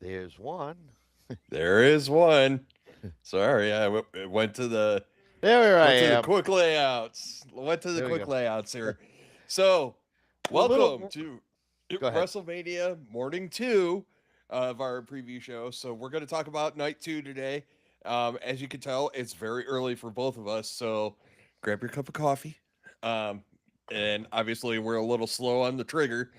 There's one. There is one. Sorry, went to There I am. quick layouts. Went to the There we quick go. layouts here. So, We're a welcome little. to Go ahead. WrestleMania Morning 2 of our preview show. So, we're going to talk about Night 2 today. As you can tell, it's very early for both of us. So, grab your cup of coffee. Um, and obviously, we're a little slow on the trigger,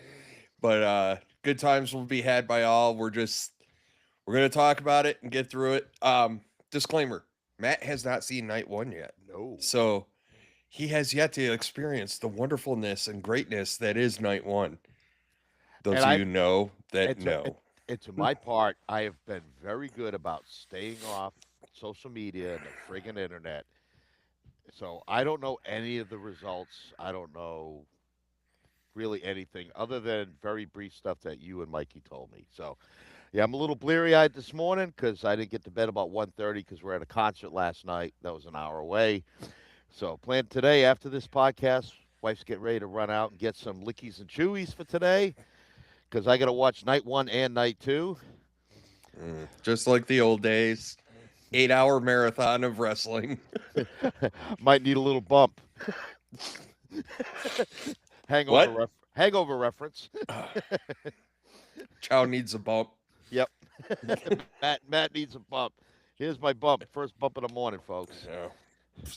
but good times will be had by all. We're going to talk about it and get through it. Disclaimer: Matt has not seen Night 1 yet. No. So, he has yet to experience the wonderfulness and greatness that is Night One. And Those of I, you know that and to, know. and to my part, I have been very good about staying off social media and the friggin' internet. So I don't know any of the results. I don't know really anything other than very brief stuff that you and Mikey told me. So yeah, I'm a little bleary-eyed this morning because I didn't get to bed about 1:30 because we're at a concert last night. That was an hour away. So plan today after this podcast. Wife's getting ready to run out and get some lickies and chewies for today because I got to watch night one and night two. Just like the old days. 8 hour marathon of wrestling. Might need a little bump. What? Hangover reference. Chow needs a bump. Yep. Matt needs a bump. Here's my bump. First bump of the morning, folks. Yeah.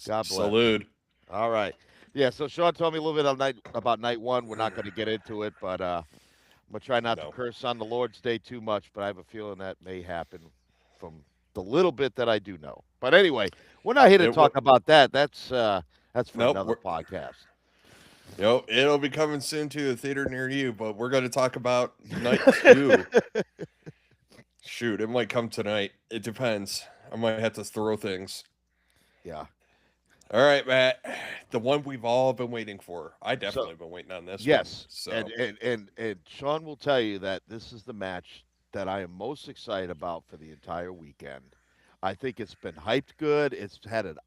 God bless. Salute. All right. Yeah, so Sean told me a little bit about night one. We're not going to get into it, but I'm going to try not to No. curse on the Lord's Day too much, but I have a feeling that may happen from the little bit that I do know. But anyway, we're not here to It talk will. about that. That's for Nope. another podcast. It'll be coming soon to a theater near you, but we're going to talk about Night 2. Shoot, it might come tonight. It depends. I might have to throw things. Yeah. All right, Matt. The one we've all been waiting for. I So definitely been waiting on this one. yes, and So, and and and Sean will tell you that this is the match that I am most excited about for the entire weekend. I think it's been hyped good. It's had an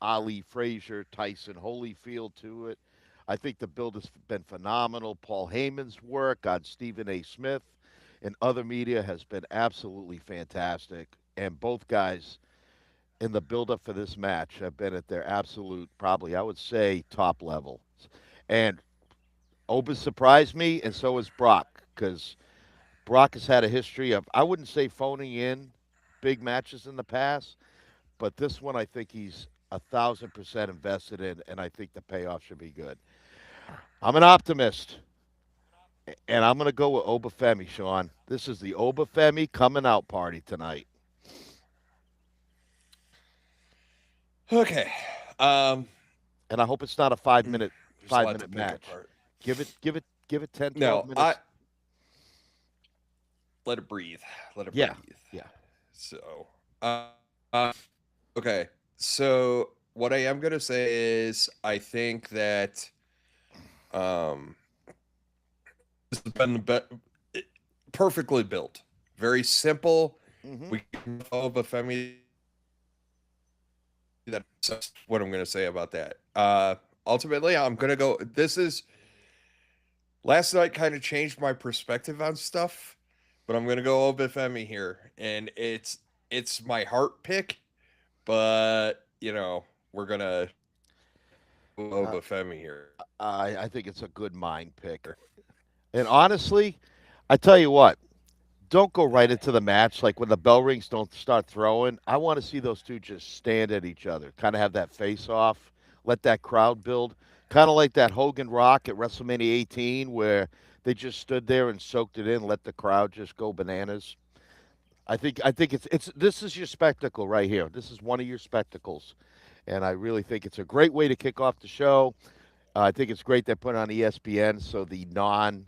Ali Frazier, Tyson Holyfield to it. I think the build has been phenomenal. Paul Heyman's work on Stephen A. Smith and other media has been absolutely fantastic. And both guys in the build up for this match have been at their absolute, probably, I would say, top level. And Oba surprised me, and so has Brock, because Brock has had a history of, I wouldn't say phoning in big matches in the past, but this one I think he's 1,000% invested in, and I think the payoff should be good. I'm an optimist, and I'm going to go with Obafemi, Sean. This is the Obafemi coming out party tonight. okay. Um, And I hope it's not a 5 minute there's a five lot to minute pick match. apart. Give it 10, 12 No, I minutes. let it breathe. Let it Yeah. breathe. Yeah. So, okay. So, what I am going to say is I think that um, this has been perfectly built. Very simple. Mhm. We of a Femi. That's what I'm going to say about that. Ultimately, I'm going to go. This is last night kind of changed my perspective on stuff, but I'm going to go Obafemi here, and it's my heart pick, but we're gonna Uh, Obafemi here. I think it's a good mind pick. And honestly, I tell you what, don't go right into the match. Like when the bell rings, don't start throwing. I want to see those two just stand at each other, kind of have that face off, let that crowd build. Kind of like that Hogan Rock at WrestleMania 18, where they just stood there and soaked it in, let the crowd just go bananas. I think it's this is your spectacle right here. This is one of your spectacles, and I really think it's a great way to kick off the show. I think it's great they put it on ESPN so the non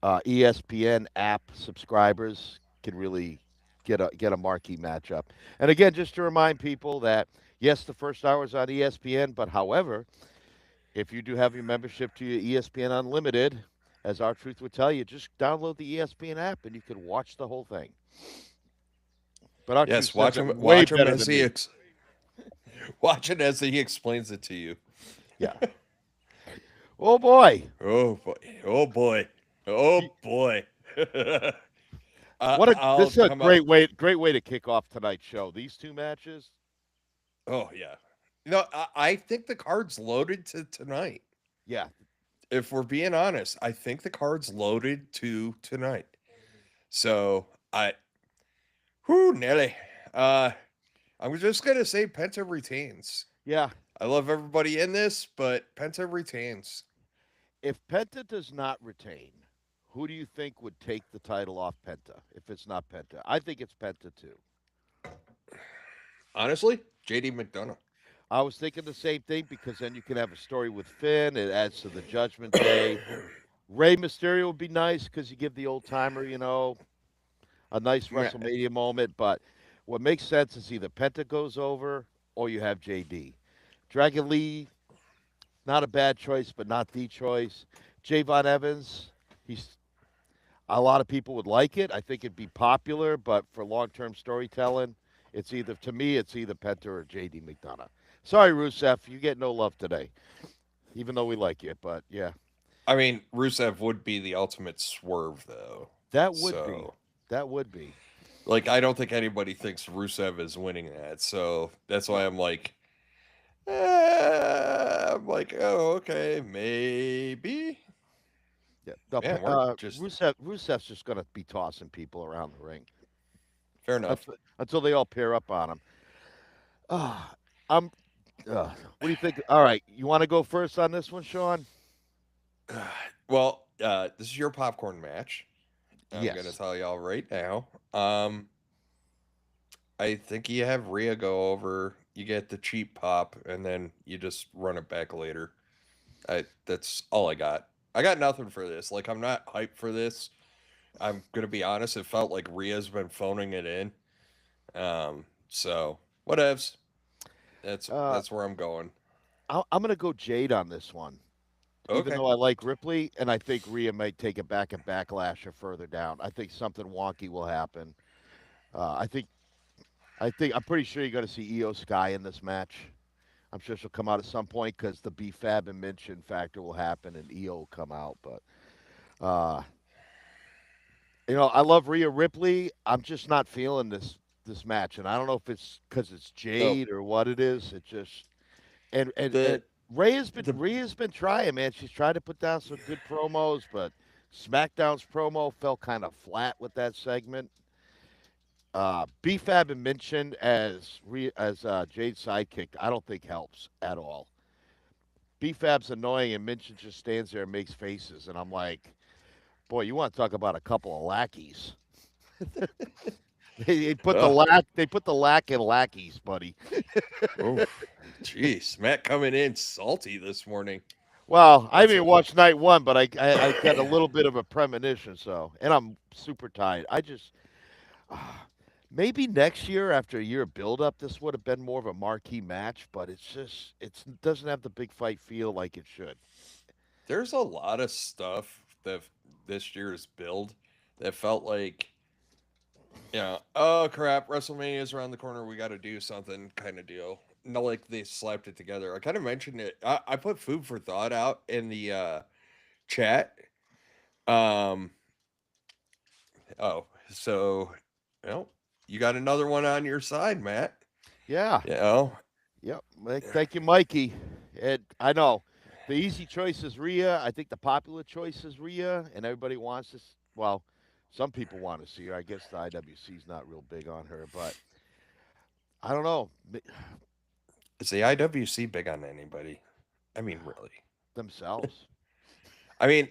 ESPN app subscribers can really get a marquee matchup. And again, just to remind people that yes, the first hour is on ESPN, but however, if you do have your membership to your ESPN Unlimited, as our truth would tell you, just download the ESPN app and you can watch the whole thing. But our truth Yes, says it way watch him better as than me. watch it as he explains it to you. Yeah. Oh boy. Oh boy! Oh boy! Oh Y- boy! I'll This is a come up. great way to kick off tonight's show. These two matches, Oh yeah. No, I think the card's loaded to tonight. yeah, If we're being honest, I think the card's loaded to tonight. So whoo, Nelly. Uh, I'm just gonna say Penta retains. yeah. I love everybody in this, but Penta retains. If Penta does not retain, who do you think would take the title off Penta? If it's not Penta, I think it's Penta too. Honestly, JD McDonough. I was thinking the same thing because then you can have a story with Finn. It adds to the Judgment Day. Rey Mysterio would be nice because you give the old timer, a nice Meh. WrestleMania moment. But what makes sense is either Penta goes over or you have JD. Dragon Lee, not a bad choice, but not the choice. Javon Evans, he's a lot of people would like it. I think it'd be popular, but for long-term storytelling, it's either Penta or JD McDonough. Sorry, Rusev, you get no love today, even though we like you. But yeah, I mean, Rusev would be the ultimate swerve, though. that would be, So, that would be. like, I don't think anybody thinks Rusev is winning that. So that's why No, I'm like, I'm like, oh, okay, maybe. yeah, no. Man, we're just Rusev's just gonna be tossing people around the ring fair enough. until they all pair up on him. Ah, I'm. What do you think? All right, you want to go first on this one, Sean? Well, this is your popcorn match. I'm gonna Yes. tell y'all right now. I think you have Rhea go over, you get the cheap pop, and then you just run it back later. That's all I got. I got nothing for this. Like I'm not hyped for this. I'm gonna be honest. It felt like Rhea's been phoning it in. So whatevs. That's Uh, that's where I'm going. I'm gonna go Jade on this one, even Okay. though I like Ripley, and I think Rhea might take it back at Backlash or further down. I think something wonky will happen. Uh, I think I'm pretty sure you're going to see Io Sky in this match. I'm sure she'll come out at some point because the BFAB and mention factor will happen and Io will come out. But uh, I love Rhea Ripley. I'm just not feeling this match, and I don't know if it's because it's Oh, Jade or what it is. It just and the the Ray has been trying, man. She's tried to put down some good promos, but SmackDown's promo fell kind of flat with that segment. BFAB and mentioned as Jade's sidekick, I don't think helps at all. BFAB's annoying, and Minchin just stands there and makes faces, and I'm like, boy, you want to talk about a couple of lackeys? oh, They put the lack in lackeys, buddy. oof. Jeez, Matt coming in salty this morning. Well, I That's haven't watched night one, but I got a little bit of a premonition, so and I'm super tired. Maybe next year, after a year of build-up, this would have been more of a marquee match, but it doesn't have the big fight feel like it should. there's a lot of stuff that this year's build that felt like, oh crap, WrestleMania is around the corner. We got to do something kind of deal. Not like they slapped it together. I kind of mentioned it. I put food for thought out in the chat. Um, oh, so, well, you got another one on your side, Matt. Yeah, You know, yep. Thank you, Mikey. And I know the easy choice is Rhea. I think the popular choice is Rhea, and everybody wants this. Well, some people want to see her. I guess the IWC is not real big on her, but I don't know is the IWC big on anybody? I mean, really. themselves. I mean,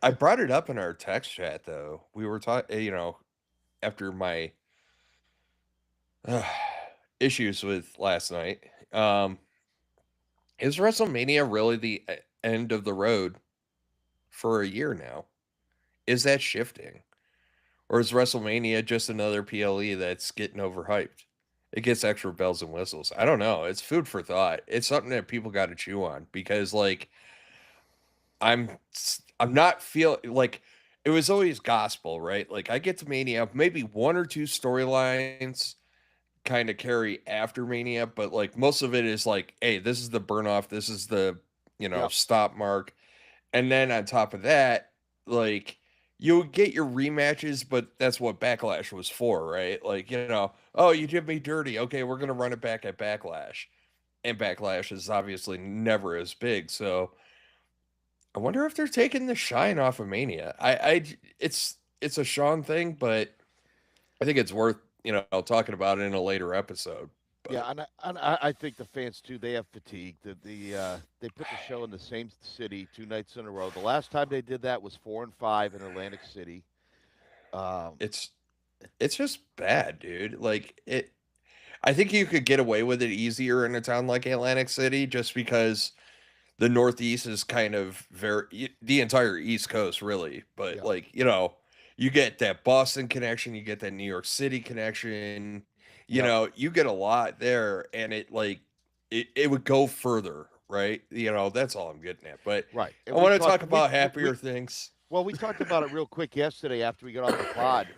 I brought it up in our text chat though. We were talking, after my uh, issues with last night. Um, is WrestleMania really the end of the road for a year now? Is that shifting? Or is WrestleMania just another PLE that's getting overhyped? It gets extra bells and whistles. I don't know. It's food for thought. It's something that people got to chew on because, like, I'm I'm not feel like it was always gospel, right? Like I get to Mania, maybe one or two storylines kind of carry after Mania, but like most of it is like, hey, this is the burn off, this is the Yep. stop mark, and then on top of that, like you would get your rematches, but that's what Backlash was for, right? Like, oh, you did me dirty. Okay, we're gonna run it back at Backlash, and Backlash is obviously never as big. So I wonder if they're taking the shine off of Mania. It's a Sean thing, but I think it's worth talking about it in a later episode. But Yeah, and I think the fans too. They have fatigue. They put the show in the same city 2 nights in a row. The last time they did that was 4 and 5 in Atlantic City. Um, it's it's just bad, dude. Like it. I think you could get away with it easier in a town like Atlantic City, just because the Northeast is kind of the entire East Coast, really. But yeah, like you get that Boston connection, you get that New York City connection. yep, You get a lot there, and it would go further, right? That's all I'm getting at. But right. I And we want to talk talked. about We happier things. well, we talked about it real quick yesterday after we got off the pod.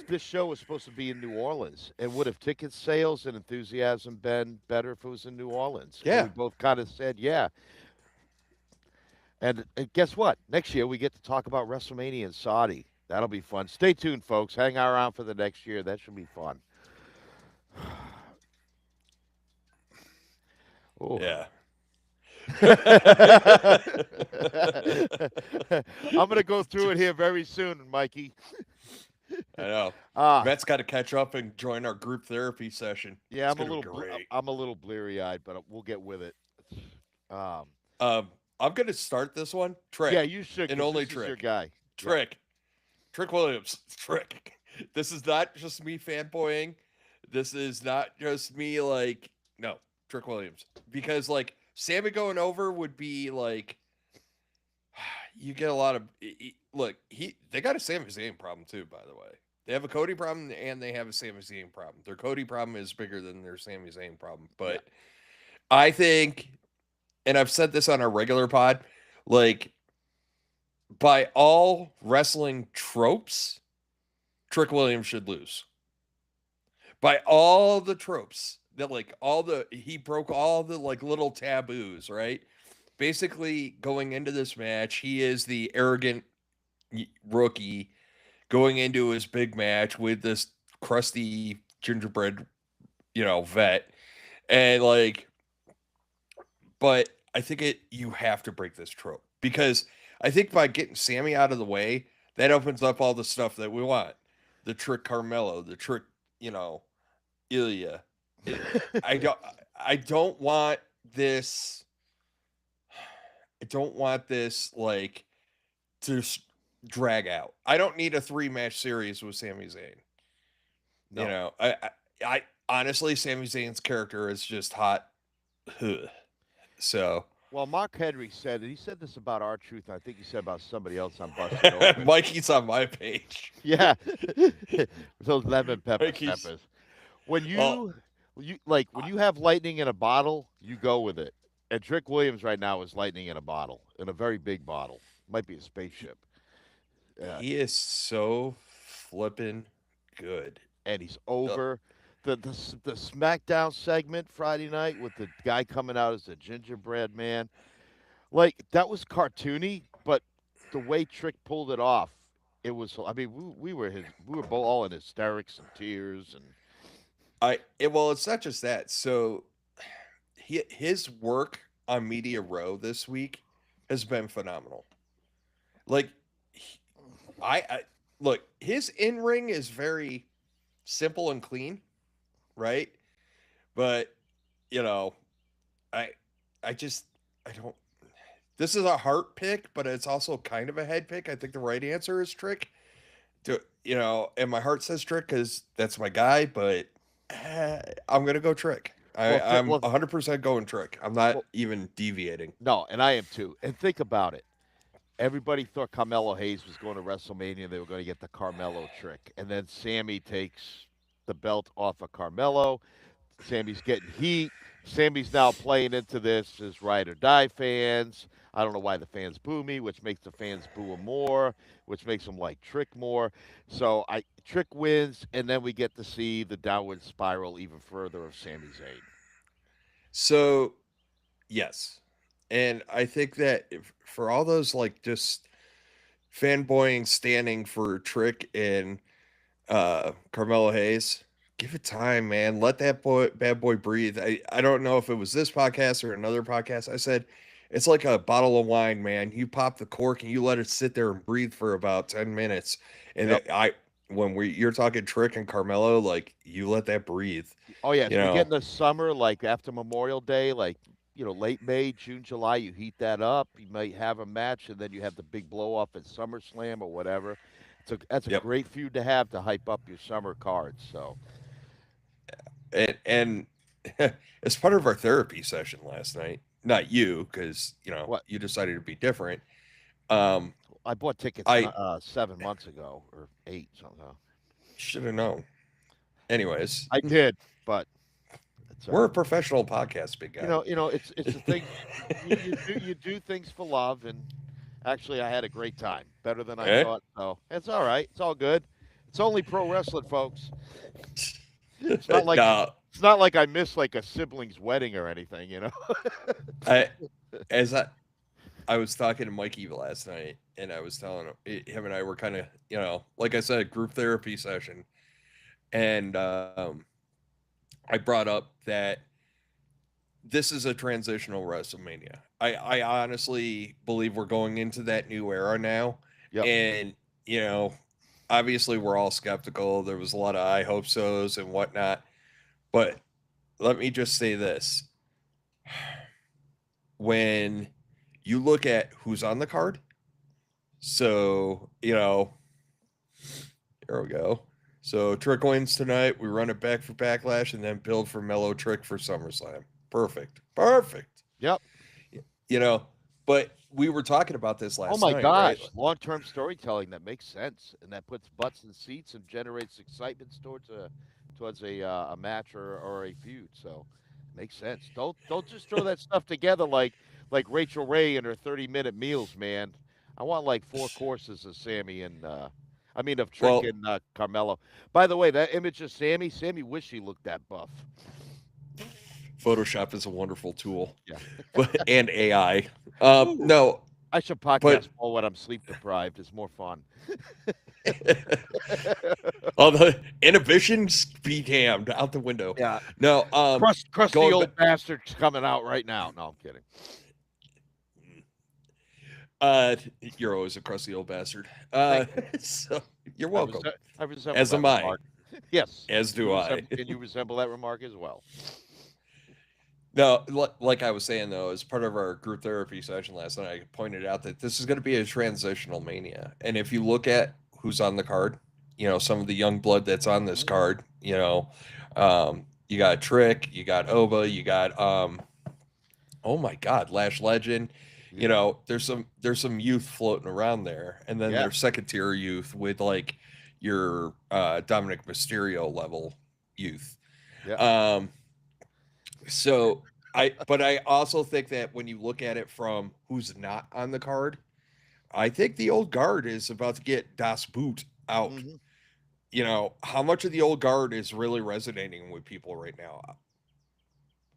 This show was supposed to be in New Orleans, and would have ticket sales and enthusiasm been better if it was in New Orleans? And we Yeah. both kind of said, yeah. And guess what? Next year we get to talk about WrestleMania in Saudi. That'll be fun. Stay tuned, folks. Hang around for the next year. That should be fun. Oh. Yeah. I'm gonna go through it here very soon, Mikey. I know. Ah, Matt's got to catch up and join our group therapy session. yeah, It's gonna be great. I'm a little bleary eyed, but we'll get with it. Um, I'm gonna start this one. yeah, Trick you should, and because only this is your Trick. guy. Yep. Trick. Trick Williams. Trick. This is not just me fanboying. This is not just me like no, Trick Williams. Because like Sammy going over would be like you get a lot of look, they got a Sami Zayn problem too, by the way. They have a Cody problem and they have a Sami Zayn problem. Their Cody problem is bigger than their Sami Zayn problem. Yeah. But I think, and I've said this on our regular pod, like by all wrestling tropes, Trick Williams should lose. By all the tropes that like he broke all the like little taboos, right? Basically, going into this match, he is the arrogant rookie going into his big match with this crusty gingerbread, vet. And like, but I think you have to break this trope because I think by getting Sammy out of the way, that opens up all the stuff that we want. The trick Carmelo, the trick, you know, Ilya. It, I don't I don't want this I don't want this like to drag out. I don't need a 3 match series with Sami Zayn. You No. know, I honestly Sami Zayn's character is just hot. So Well, Mark Henry said, and he said this about our truth. I think he said about somebody else on Busted Open. Mikey's on my page. Yeah, those lemon pepper Mikey's steppers. When well, when you have lightning in a bottle, you go with it. And Trick Williams right now is lightning in a bottle, in a very big bottle. Might be a spaceship. Yeah, he is so flippin' good. and he's Uh, over. The SmackDown segment Friday night with the guy coming out as a gingerbread man, like that was cartoony, but the way Trick pulled it off, it was. I mean, we were both all in hysterics and tears, and well, it's not just that. So his work on Media Row this week has been phenomenal. Like he- I look, his in ring is very simple and clean, right? But you know, I I just I don't. This is a heart pick, but it's also kind of a head pick. I think the right answer is Trick. And my heart says Trick because that's my guy. But I'm gonna go Trick. well, I'm 100% going Trick. I'm not well, even deviating. no, and I am too. And think about it. Everybody thought Carmelo Hayes was going to WrestleMania. They were going to get the Carmelo trick, and then Sammy takes the belt off of Carmelo. Sammy's getting heat. Sammy's now playing into this as ride or die fans. I don't know why the fans boo me, which makes the fans boo him more, which makes them like Trick more. So Trick wins, and then we get to see the downward spiral even further of Sami Zayn. So yes, and I think that for all those like just fanboying, standing for Trick and Carmelo Hayes. Give it time, man. Let that bad boy breathe. I don't know if it was this podcast or another podcast. I said it's like a bottle of wine, man. You pop the cork and you let it sit there and breathe for about 10 minutes. And Yep. when you're talking Trick and Carmelo, like you let that breathe. Oh yeah, You as we get know. in the summer, like after Memorial Day, like late May, June, July, you heat that up. You might have a match, and then you have the big blow off at SummerSlam or whatever. That's a Yep. great feud to have to hype up your summer cards. So And as part of our therapy session last night, not you, because what you decided to be different. Um, I bought tickets I 7 months ago or eight something. should have known. Anyways, I did, but it's we're a professional podcast, big guy. it's the things you do things for love, and actually I had a great time, better than I Eh? thought. So it's all right, it's all good. It's only pro wrestling, folks. It's not like No, it's not like I missed like a sibling's wedding or anything. I as I was talking to Mikey last night, and I was telling him and I were kind of like I said, group therapy session, and I brought up that this is a transitional WrestleMania. I honestly believe we're going into that new era now. Yep. And, obviously we're all skeptical. There was a lot of I hope so's and whatnot. But let me just say this. When you look at who's on the card, so, here we go. So Trick wins tonight. We run it back for Backlash and then build for Mellow Trick for SummerSlam. Perfect. Perfect. Yep. you know. But we were talking about this Oh last my night, right? gosh, long-term storytelling that makes sense and that puts butts in seats and generates excitement towards a match or a feud. So makes sense. Don't just throw that stuff together like Rachel Ray and her 30-minute meals, man. I want like four courses of Sammy and I mean of Trick Well, and Carmelo. By the way, that image of Sammy wish she looked that buff. Photoshop is a wonderful tool, Yeah. but and AI. Ooh. No, I should but podcast more when I'm sleep deprived. It's more fun. all the inhibitions be damned out the window. Yeah. No, Crusty going back. old bastard's coming out right now. No, I'm kidding. You're always a crusty old bastard. Thank you. So you're I, welcome. res- I resemble As that am I. remark. Yes, As do I. and you resemble that remark as well. No, like I was saying though, as part of our group therapy session last night, I pointed out that this is going to be a transitional mania. And if you look at who's on the card, some of the young blood that's on this Mhm. card, you got Trick, you got Oba, you got oh my God, Lash Legend. Yeah, There's some youth floating around there, and then yeah, there's second tier youth with like your Dominic Mysterio level youth. yeah. Um, but I also think that when you look at it from who's not on the card, I think the old guard is about to get Das Boot out. Hmm. How much of the old guard is really resonating with people right now?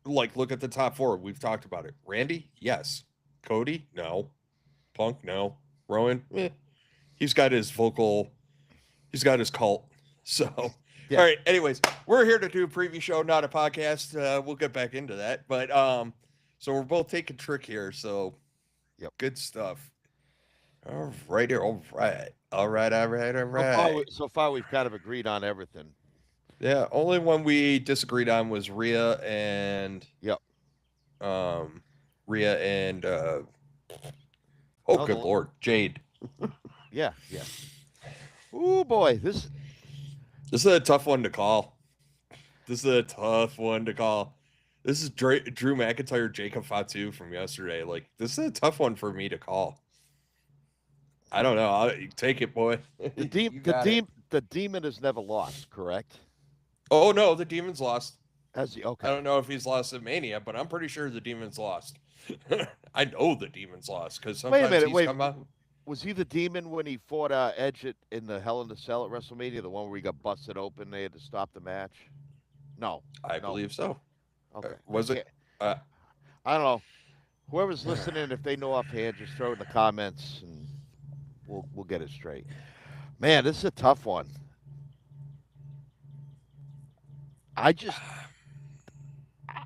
Like, look at the top four. We've talked about it. Randy, yes. Cody, no. Punk, no. Rowan, he's got his vocal, he's got his cult. So, all Yeah. right. Anyways, we're here to do a preview show, not a podcast. We'll get back into that. But so we're both taking Trick here. So Yep. good stuff. All right, all right, all right, all right, all So far, right. so far we've kind of agreed on everything. Yeah, only one we disagreed on was Yep. um Rhea and oh No, good lord, Jade. yeah, yeah. Oh boy, this. This is a tough one to call. This is a tough one to call. This is Drew McIntyre, Jacob Fatu from yesterday. Like, this is a tough one for me to call. I don't know. Take it, boy. The deep, You the got it. deep, the demon has never lost. Correct? Oh no, the Demon's lost. Has he? I Okay. don't know if he's lost at Mania, but I'm pretty sure the Demon's lost. I know the Demon's lost because Wait a sometimes minute. he's Wait. come out. Was he the demon when he fought Edge in the Hell in the Cell at WrestleMania? The one where he got busted open, they had to stop the match. No, I no. believe so. Okay, I Was it? can't. Uh, I don't know. Whoever's listening, if they know offhand, just throw it in the comments. And We'll get it straight. Man, this is a tough one. I just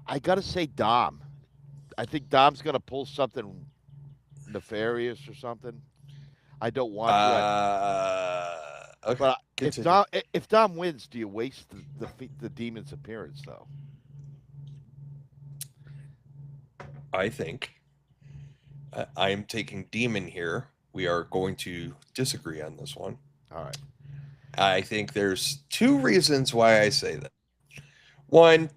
I gotta say Dom. I think Dom's gonna pull something nefarious or something. I don't want to. Okay, But continue. If Dom wins, do you waste the demon's appearance though? I think I am taking Demon here. We are going to disagree on this one. All right. I think there's two reasons why I say that. One,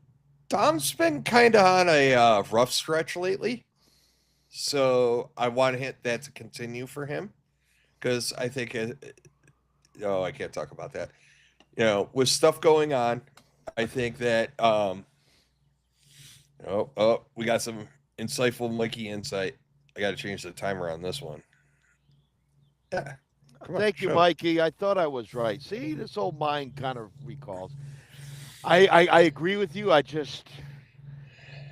Dom's been kind of on a rough stretch lately, so I want that to continue for him because I think oh, I can't talk about that. With stuff going on, I think that we got some insightful Mikey insight. I got to change the timer on this one. Yeah, come on, Thank you, show. Mikey. I thought I was right. See, this old mind kind of recalls. I agree with you. I just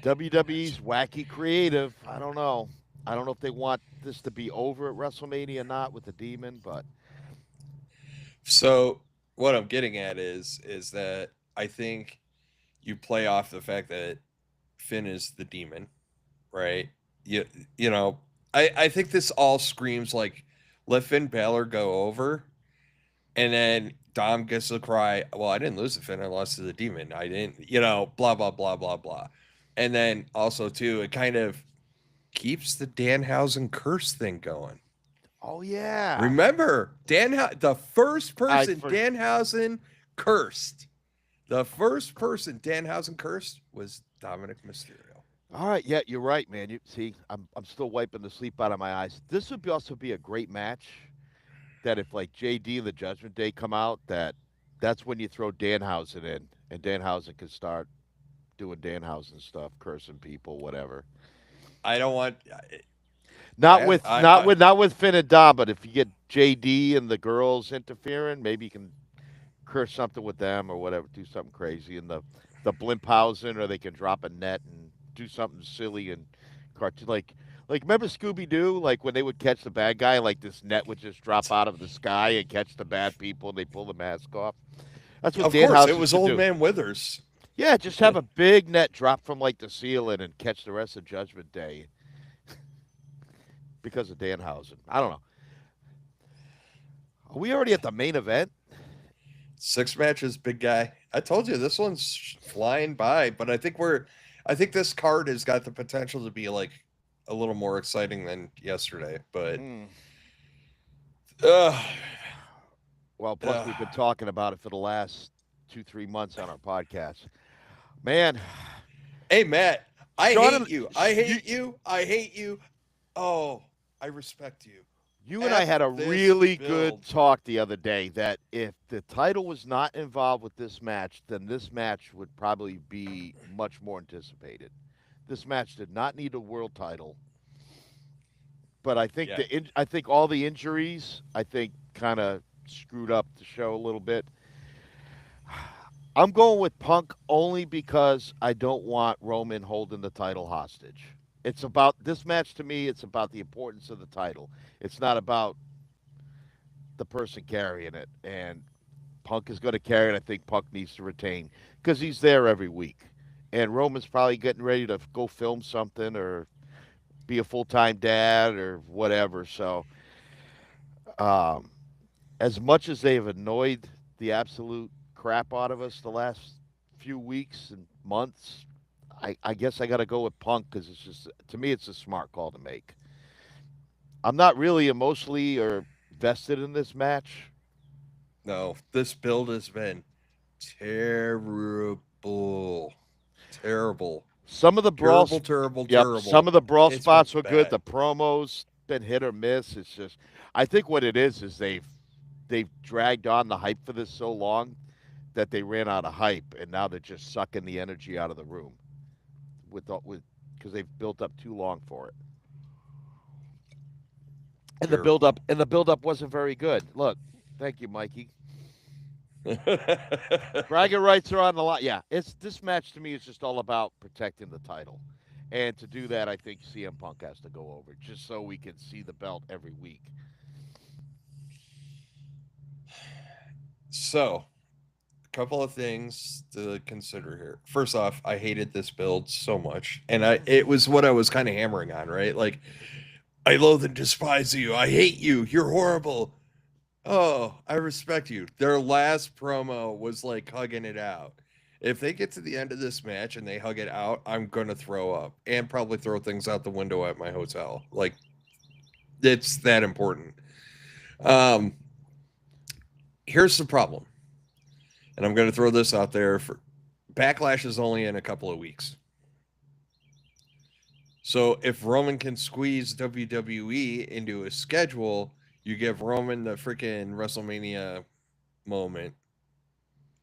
WWE's wacky creative. I don't know. I don't know if they want this to be over at WrestleMania or not with the demon, but So what I'm getting at is that I think you play off the fact that Finn is the demon, right? You you know, I think this all screams like let Finn Balor go over, and then Dom gets to cry. Well, I didn't lose to Finn. I lost to the demon. I didn't, blah blah blah blah blah. And then also too, it kind of keeps the Danhausen curse thing going. oh yeah, Remember, the first I person for Danhausen cursed. The first person Danhausen cursed was Dominic Mysterio. all right. Yeah, you're right, man. You see, I'm still wiping the sleep out of my eyes. This would also be a great match. That if like JD and the Judgment Day come out, that's when you throw Danhausen in, and Danhausen can start doing Danhausen stuff, cursing people, whatever. I don't want. Not I, with I, not I with not with Finn and Dom, but if you get JD and the girls interfering, maybe you can curse something with them or whatever, do something crazy in the Blimphausen, or they can drop a net and do something silly and cartoon like remember Scooby Doo, like when they would catch the bad guy, like this net would just drop out of the sky and catch the bad people and they pull the mask off. That's what of course, it Danhausen was should Old do. Man Withers. Yeah, just have a big net drop from like the ceiling and catch the rest of Judgment Day because of Danhausen. I don't know. Are we already at the main event? 6 matches, big guy. I told you this one's flying by, but I think this card has got the potential to be like a little more exciting than yesterday. But Mm. uh, Well, plus uh, we've been talking about it for the last 2 3 months on our podcast. Man, hey Matt, I Sean hate and you. I you, hate you. I hate you. Oh, I respect you. you and I F had a this really good build. talk the other day that if the title was not involved with this match, then this match would probably be much more anticipated. This match did not need a world title, but I think Yeah. I think all the injuries I think kind of screwed up the show a little bit. I'm going with Punk only because I don't want Roman holding the title hostage. It's about this match to me. It's about the importance of the title. It's not about the person carrying it. And Punk is going to carry it. I think Punk needs to retain because he's there every week. And Roman's probably getting ready to go film something or be a full time dad or whatever. So, um, as much as they've annoyed the absolute crap out of us the last few weeks and months, I guess I got to go with Punk because it's just to me it's a smart call to make. I'm not really emotionally or vested in this match. No, this build has been terrible. Terrible. Some of the brawl, Terrible, terrible, yep, some terrible. of the brawl It's been spots were good. bad. The promos been hit or miss. It's just, I think what it is they've dragged on the hype for this so long that they ran out of hype, and now they're just sucking the energy out of the room with because they've built up too long for it. Terrible. And the build up wasn't very good. Look, thank you, Mikey. Bragging rights are on the line. Yeah, it's this match to me is just all about protecting the title, and to do that, I think CM Punk has to go over just so we can see the belt every week. So, a couple of things to consider here. First off, I hated this build so much, and it was what I was kind of hammering on, right? Like, I loathe and despise you. I hate you. You're horrible. Oh, I respect you. Their last promo was like hugging it out. If they get to the end of this match and they hug it out, I'm going to throw up and probably throw things out the window at my hotel. Like, it's that important. Um, Here's the problem, and I'm going to throw this out there for Backlash is only in a couple of weeks. So if Roman can squeeze WWE into a schedule, you give Roman the freaking WrestleMania moment.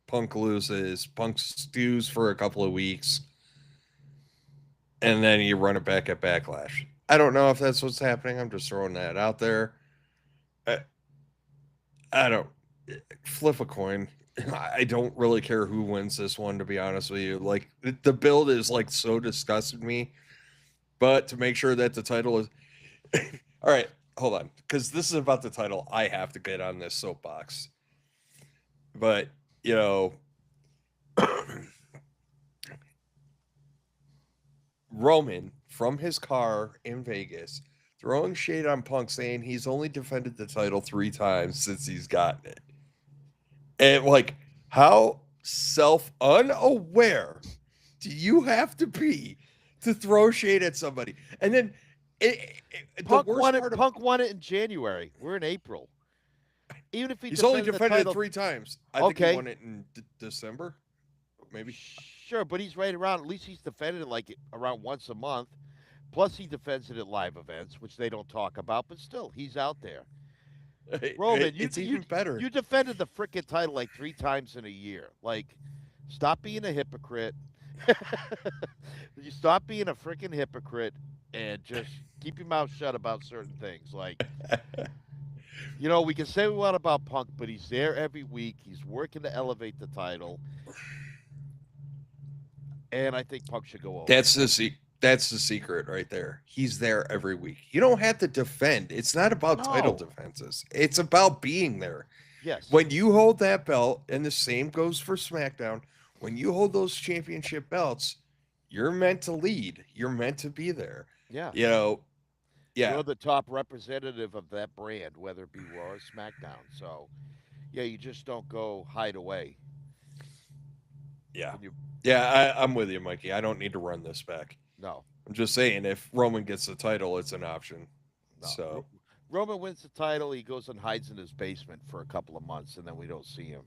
Punk loses, Punk stews for a couple of weeks, and then you run it back at Backlash. I don't know if that's what's happening. I'm just throwing that out there. I, I don't flip a coin. I don't really care who wins this one, to be honest with you. Like the build is like so disgusted me. But to make sure that the title is all right, hold on, because this is about the title. I have to get on this soapbox. But you know, Roman from his car in Vegas throwing shade on Punk, saying he's only defended the title 3 times since he's gotten it. And like, how self unaware do you have to be to throw shade at somebody? And then the Punk worst won it. part of Punk won it in January. We're in April. Even if he he's only defended the defended it title, 3 times. I think he okay, won it in December, maybe. sure, but he's right around. At least he's defended it like around once a month. Plus, he defends it at live events, which they don't talk about. But still, he's out there. Roman, you It's you even better. you defended the frickin' title like 3 times in a year. Like, stop being a hypocrite. You stop being a freaking hypocrite and just keep your mouth shut about certain things. Like, we can say we want about Punk, but he's there every week. He's working to elevate the title, and I think Punk should go over. That's the secret right there. He's there every week. You don't have to defend. It's not about title No. defenses. It's about being there. Yes. When you hold that belt, and the same goes for SmackDown, when you hold those championship belts, you're meant to lead. You're meant to be there. Yeah. You know, yeah, You're the top representative of that brand, whether it be Raw or SmackDown. So, yeah, you just don't go hide away yeah, when you. yeah. I'm with you, Mikey. I don't need to run this back. No, I'm just saying, if Roman gets the title, it's an option. no. So, Roman wins the title. He goes and hides in his basement for a couple of months, and then we don't see him.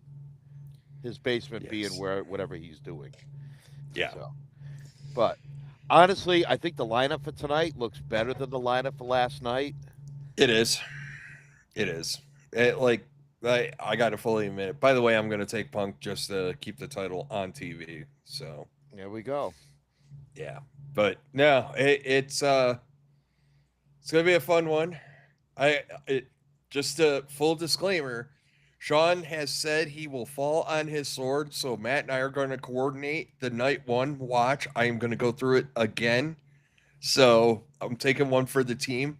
His basement being yes, where whatever he's doing. yeah, So, but honestly, I think the lineup for tonight looks better than the lineup for last night. it is. It is. Like, I got to fully admit it. By the way, I'm going to take Punk just to keep the title on TV. So, There we go. yeah. But no, it's going to be a fun one. Just a full disclaimer, Sean has said he will fall on his sword, so Matt and I are going to coordinate the night one watch. I am going to go through it again. So, I'm taking one for the team.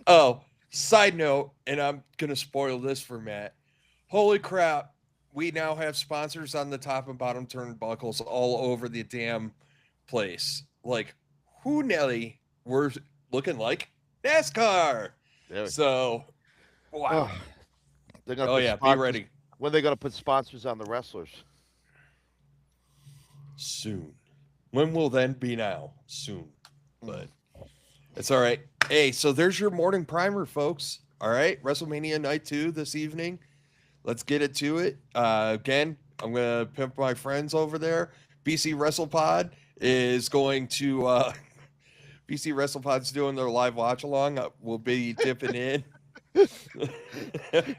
Oh, side note, and I'm going to spoil this for Matt. Holy crap, we now have sponsors on the top and bottom turnbuckles all over the damn place. Like, who Nelly, we're looking like NASCAR. There. So, wow. Oh, they're gonna Oh, put yeah, be sponsors. ready. When they gonna put sponsors on the wrestlers? Soon. When will then be now? Soon. Mm. But it's all right. Hey, so there's your morning primer, folks. All right. WrestleMania Night 2 this evening. Let's get it to it. Again, I'm going to pimp my friends over there. BC WrestlePod is going to, BC WrestlePod's doing their live watch along. We'll be dipping in.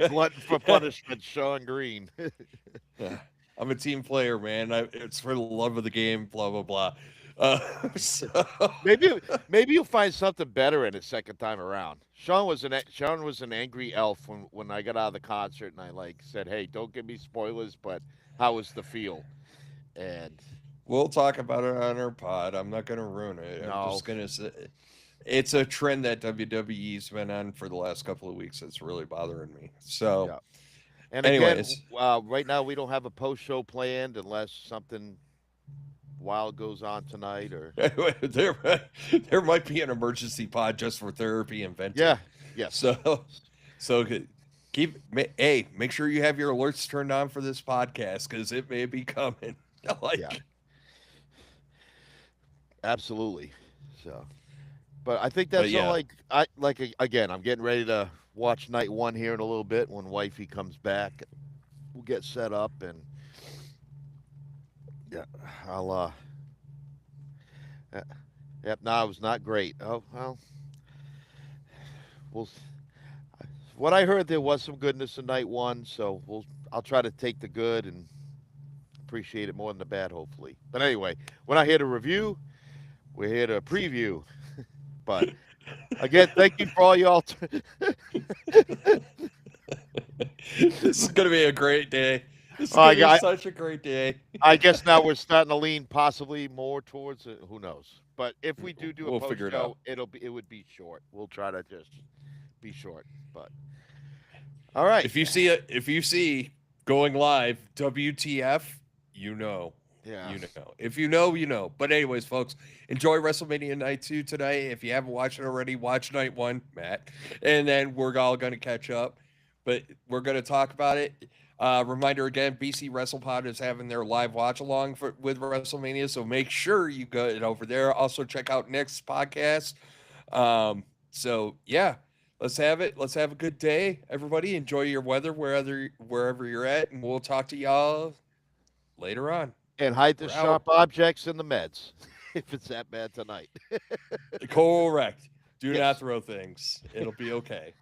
Glutton for punishment, Sean Green. I'm a team player, man. It's for the love of the game, blah, blah, blah. So, maybe you'll find something better in it second time around. Sean was an angry elf when I got out of the concert and I like said, "Hey, don't give me spoilers, but how was the feel?" And we'll talk about it on our pod. I'm not going to ruin it. I'm no, just going to say it's a trend that WWE's been on for the last couple of weeks that's really bothering me. So, yeah, And again, Anyways, right now we don't have a post show planned unless something wild goes on tonight or there there might be an emergency pod just for therapy and venting. yeah, yes, So so hey, make sure you have your alerts turned on for this podcast because it may be coming. yeah, Like, absolutely. So, but I think but that's all. yeah, Again, I'm getting ready to watch night one here in a little bit when wifey comes back. We'll get set up and yeah, I'll uh, yep. No, it was not great. Oh well, we'll. What I heard, there was some goodness in night one, so I'll try to take the good and appreciate it more than the bad, hopefully. But anyway, we're not here to review. We're here to preview. But again, thank you for all y'all. this is gonna be a great day. This is gonna be I, such a great day. I guess now we're starting to lean possibly more towards it. Who knows? But if we do a We'll post figure it out. show, it would be short. We'll try to just be short. But all right, If you see going live, WTF, you know. yeah. You know. If you know, you know. But anyways, folks, enjoy WrestleMania Night 2 tonight. If you haven't watched it already, watch Night 1, Matt. And then we're all going to catch up. But we're going to talk about it. Reminder again, BC WrestlePod is having their live watch along with WrestleMania. So make sure you go over there. Also, check out Nick's podcast. So, yeah, let's have it. Let's have a good day, everybody. Enjoy your weather wherever you're at. And we'll talk to y'all later on. And hide the We're out. sharp objects in the meds if it's that bad tonight. Correct. Do not Yes. throw things. It'll be okay.